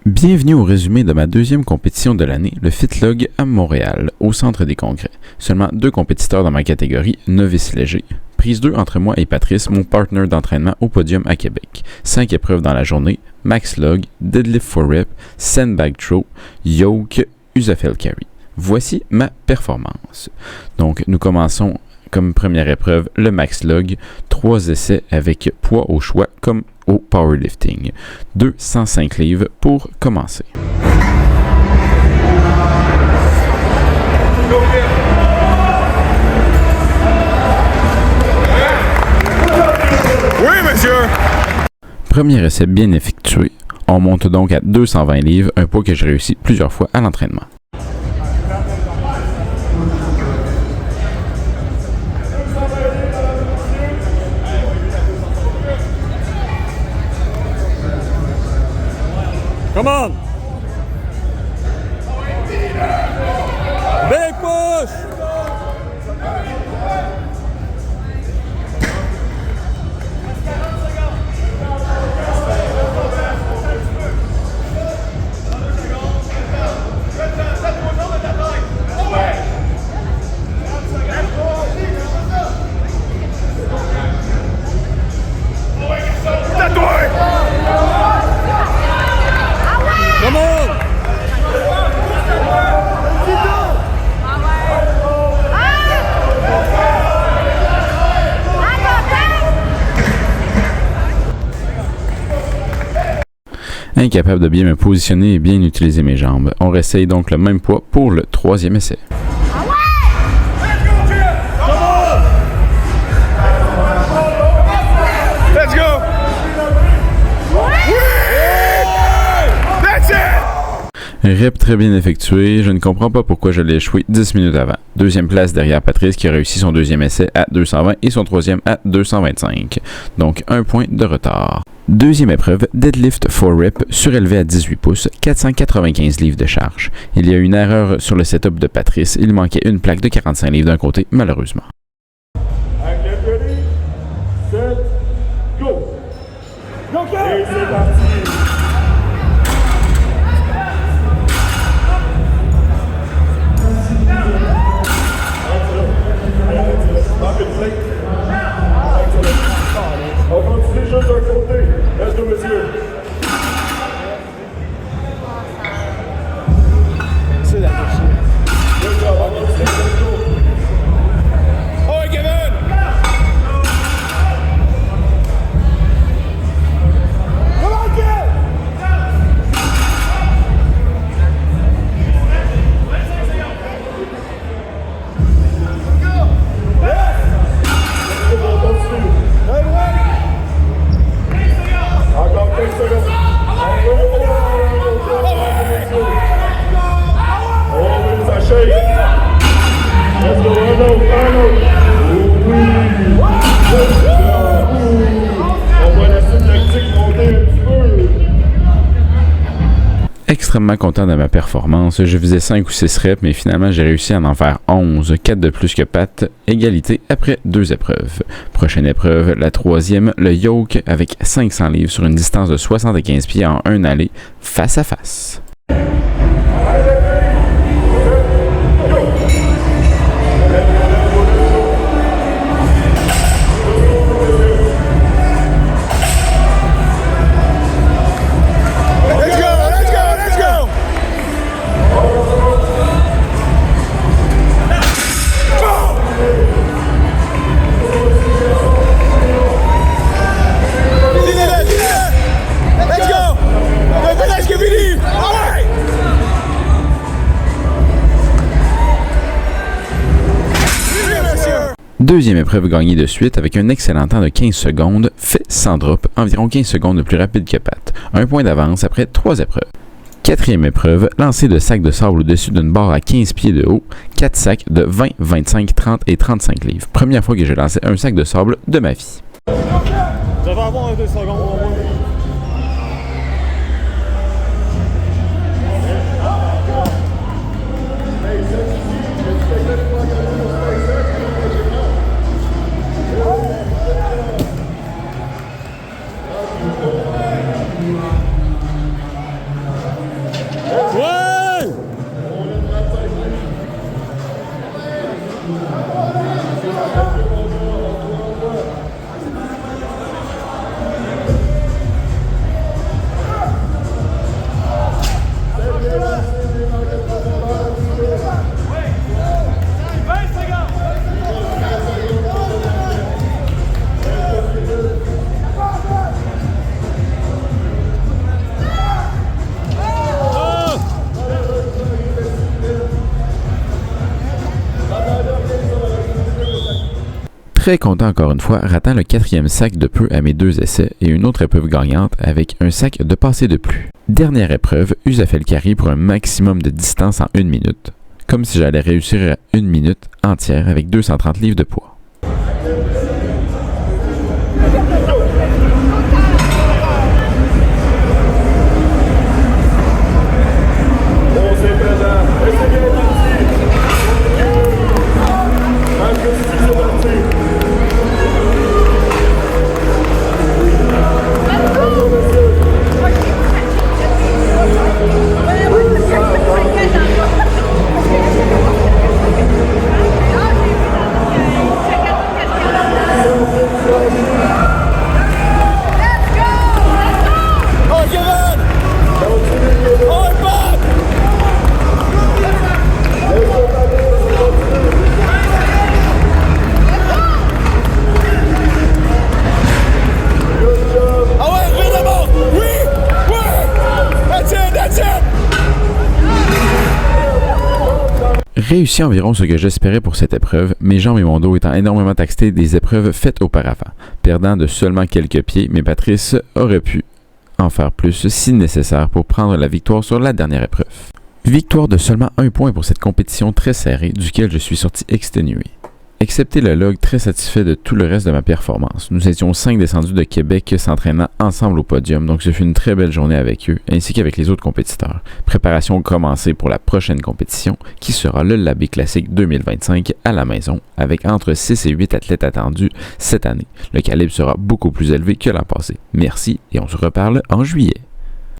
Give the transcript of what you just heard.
Bienvenue au résumé de ma deuxième compétition de l'année, le FitLog à Montréal, au Centre des Congrès. Seulement 2 compétiteurs dans ma catégorie, novice léger. Prise 2 entre moi et Patrice, mon partner d'entraînement au podium à Québec. 5 épreuves dans la journée, max log, deadlift for rep, sandbag throw, yoke, USAFL carry. Voici ma performance. Donc nous commençons comme première épreuve le max log, 3 essais avec poids au choix comme au powerlifting. 205 livres pour commencer. Oui, monsieur! Premier essai bien effectué. On monte donc à 220 livres, un poids que j'ai réussi plusieurs fois à l'entraînement. Come on! Big push! Come on! Incapable de bien me positionner et bien utiliser mes jambes. On réessaye donc le même poids pour le troisième essai. Let's go! That's it! Rep très bien effectué, je ne comprends pas pourquoi je l'ai échoué 10 minutes avant. Deuxième place derrière Patrice qui a réussi son deuxième essai à 220 et son troisième à 225. Donc 1 point de retard. Deuxième épreuve, deadlift for rep, surélevé à 18 pouces, 495 livres de charge. Il y a eu une erreur sur le setup de Patrice, il manquait une plaque de 45 livres d'un côté, malheureusement. Get ready, set, go! Et c'est parti! On continue juste d'un côté. Let's go, monsieur. C'est la machine. Good job. On continue. Let's go. Oh, Kevin! Come on, kid! Encore 15 secondes. Oh, oui, ça shake. Let's go, Arnold. Oui. On voit la suite lactique monter un petit peu. Extrêmement content de ma performance, je faisais 5 ou 6 reps, mais finalement j'ai réussi à en faire 11, 4 de plus que Pat, égalité après 2 épreuves. Prochaine épreuve, la troisième, le yoke avec 500 livres sur une distance de 75 pieds en un aller, face à face. Deuxième épreuve gagnée de suite avec un excellent temps de 15 secondes, fait sans drop, environ 15 secondes de plus rapide que Pat. 1 point d'avance après 3 épreuves. Quatrième épreuve, lancer de sacs de sable au-dessus d'une barre à 15 pieds de haut, 4 sacs de 20, 25, 30 et 35 livres. Première fois que j'ai lancé un sac de sable de ma vie. Ça va avoir 2 secondes au moins. Très content encore une fois, ratant le 4e sac de peu à mes 2 essais et une autre épreuve gagnante avec un sac de passé de plus. Dernière épreuve, Usafel carry pour un maximum de distance en 1 minute, comme si j'allais réussir à 1 minute entière avec 230 livres de poids. Réussi environ ce que j'espérais pour cette épreuve, mes jambes et mon dos étant énormément taxés des épreuves faites auparavant. Perdant de seulement quelques pieds, mais Patrice aurait pu en faire plus si nécessaire pour prendre la victoire sur la dernière épreuve. Victoire de seulement 1 point pour cette compétition très serrée, duquel je suis sorti exténué. Excepté le log, très satisfait de tout le reste de ma performance. Nous étions 5 descendus de Québec s'entraînant ensemble au podium, donc ce fut une très belle journée avec eux, ainsi qu'avec les autres compétiteurs. Préparation commencée pour la prochaine compétition, qui sera le Labé Classique 2025 à la maison, avec entre 6 et 8 athlètes attendus cette année. Le calibre sera beaucoup plus élevé que l'an passé. Merci et on se reparle en juillet.